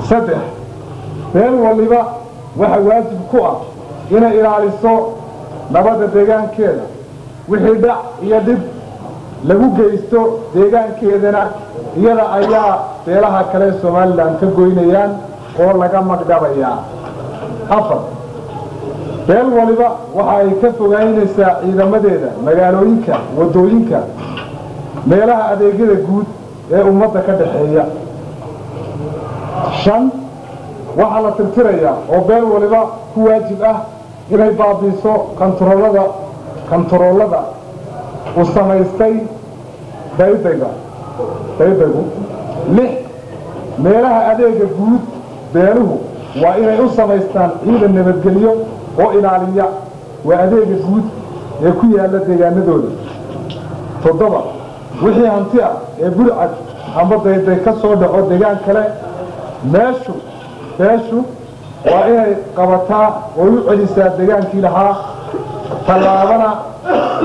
saddex beel waliba waxa waajib ku ah inay ilaaliso nabadda deegaankeeda wixii dhac iyo dhib lagu geysto deegaankeedana iyada ayaa beelaha kale Soomaaliland ka goynayaan oo laga magdhabayaa afar beel waliba waxa ay ka fogaanaysaa ciidamadeeda magaalooyinka wadooyinka meelaha adeegyada guud ee ummadda ka dhaxeeya shan waxa la tirtirayaa oo beel waliba ku waajib ah inay baabiiso kontaroolada u samaystay daydagu lix meelaha adeega guud beeluhu waa inay u samaystaan ciidan nabadgelyo oo ilaaliya waa adeega guud ee ku yaala deegaanadooda toddoba wixii hanti ah ee burcad amba dayday ka soo dhaco deegaan kale beeshu waa inay qabataa oo u celisaa deegaankii lahaa tallaabana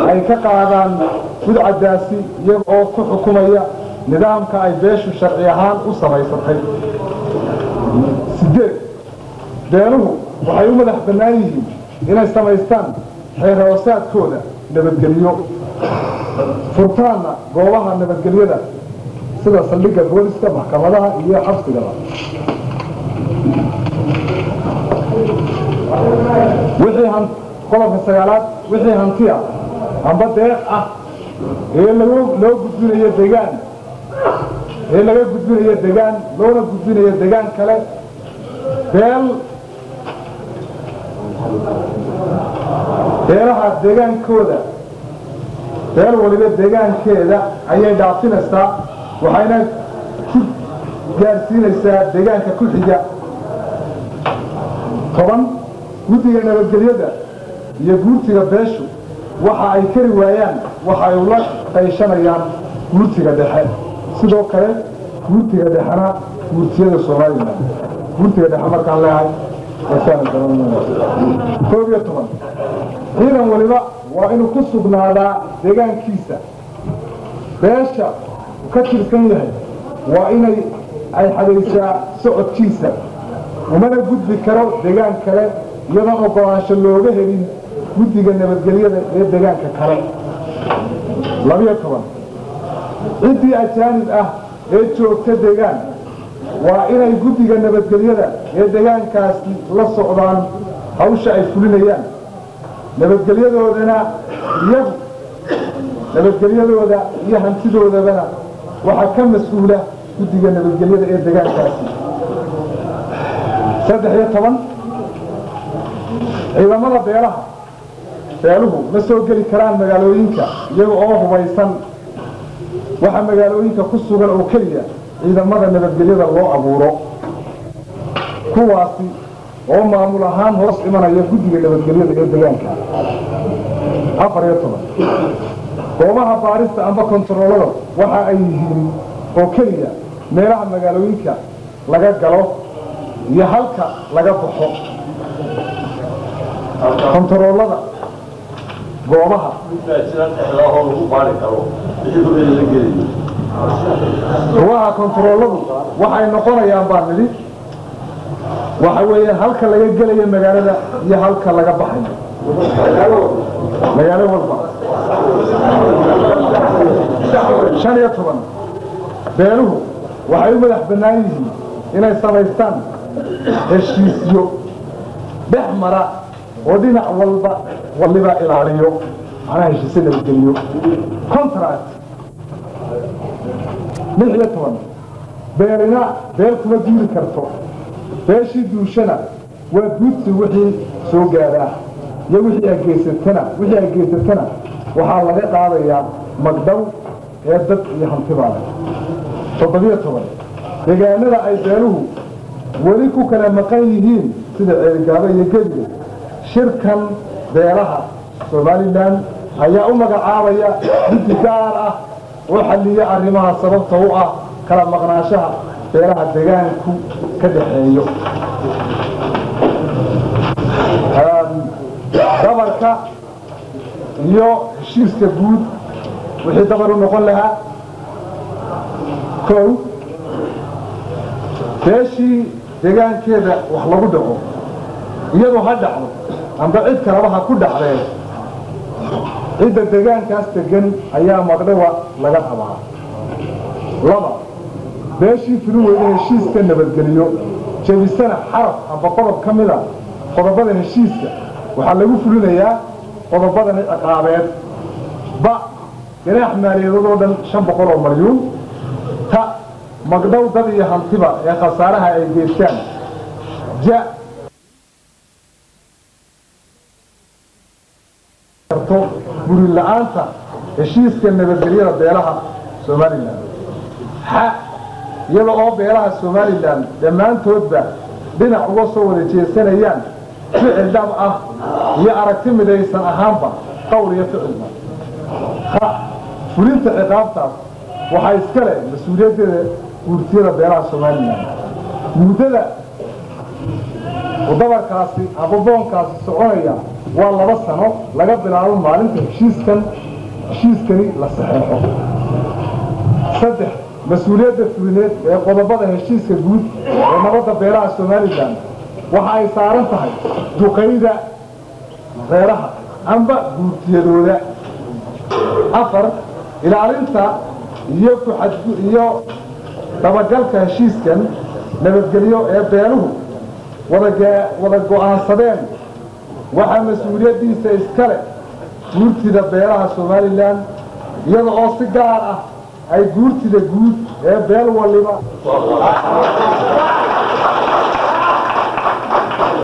ay ka qaadaan burcadaasi iyaga oo ku xukumaya nidaamka ay beeshu sharci ahaan u samaysatay sideed beeluhu waxay u madax bannaan yihiin inay samaystaan xeer hoosaadkooda nabadgelyo furtaanna goobaha nabadgelyada sida saldhigga booliska maxkamadaha iyo xabsigaba qodobka sagaalaad wixii hanti ah amba deeq ah ee loo gudbinayo deegaan loona gudbinayo deegaan kale beelaha deegaankooda beel waliba deegaankeeda ayay dhaafinaysaa waxayna ku gaarsiinaysaa deegaanka ku xiga toban guddiga nabadgelyada iyo guurtiga beeshu waxa ay kari waayaan waxa ay ula qayshanayaan guurtiga dhexe sidoo kale guurtiga dhexena guurtiyada Soomaaliland guurtiga dhexe markaan leeyahay koob iyo toban ciidan waliba waa inuu ku sugnaadaa deegaankiisa beesha ka tirsan yahay waa inay xadaysaa socodkiisa umana gudbi karo deegaan kale iyadoo ogolaansho looga helin guddiga nabadgelyada ee deegaanka kale labiyo toban ciddii ajaanib ah ee joogta deegaan waa inay guddiga nabadgelyada ee deegaankaasi la socdaan hawsha ay fulinayaan nabadgelyadooda iyo hantidoodabana waxaa ka mas'uula guddiga nabadgelyada ee deegaankaasi saddex iyo toban ciidamada beeluhu ma soo geli karaan magaalooyinka iyaga oo hubaysan waxa magaalooyinka ku sugan oo keliya ciidamada nabadgelyada loo abuuro kuwaasi oo maamul ahaan hoos imanaya guddiga nabadgelyada ee deegaanka afar iyo toban goobaha baarista amba kontaroolada waxa ay yihiin oo keliya meelaha magaalooyinka laga galo iyo halka laga baxo kontaroolada goobaha kontarooladu waxay noqonayaan baan nidhi waxa weeye halka laga gelayo magaalada iyo halka laga baxayo magaalo walba shan iyo toban beeluhu waxay u madax bannaan yihiin inay samaystaan heshiisyo dhex mara oo dhinac waliba ilaaliyo macnaha heshiisyo nabadgeliyo contract lix iyo toban beel kuma duuli karto beeshii duushana waa guudsi wixii soo gaaraa iyo wixii ay geysatana waxaa laga qaadayaa magdhow ee dad iyo hantibaada toddobiyo toban deegaanada ay beeluhu weli ku kala maqan yihiin sida ceelgaaba iyo gebiga shirkan beelaha Soomaaliland ayaa u magacaabaya guddi gaar ah oo xalliya arrimaha sababta u ah kala maqnaanshaha beelaha deegaanku ka dhaxeeyo dabarka iyo heshiiska guud wixii dabar u noqon lahaa kow beeshii deegaankeeda wax lagu dhaco iyadoo ha dhacdo amba cid kaleba ha ku dhacdee cidda deegaankaas degan ayaa magdhawa laga rabaa. laba beeshii fulin weyda heshiiska nabadgeliyo jebisana xaraf amba qodob ka mida qodobada heshiiska waxaa lagu fulinayaa qodobadan ciqaabeed ba ganaax maaliyadeed oo dhan 500 malyan ta magdhow dad iyo hantiba ee khasaaraha ay geystaan ja guri la'aanta heshiiska nabadgelyada beelaha Soomaaliland ha iyada oo beelaha Soomaaliland dhammaantoodba dhinac uga soo wada jeesanayaan ficil dhab ah iyo aragti midaysan ahaanba qowl iyo ficilba ha fulinta ciqaabtaas waxaa iska leh mas'uuliyadda guurtida beelaha Soomaaliland muddada wadabarkaasi aboonkaasi soconaya waa 2 sano laga bilaabo maalinta heshiiskani la saxeexo. 3 mas'uuliyadda fulineed ee qodobada heshiiska guud ee nabadda beelaha Soomaaliland waxa ay saaran tahay duqeyda reeraha amba guurtiyadooda. 4 ilaalinta iyo dabagalka heshiiskan nabadgelyo ee beeluhu wada go'aansadeen waxa mas'uuliyadiisa iska leh guurtida beelaha Soomaaliland iyada oo si gaar ah ay guurtida guud ee beel waliba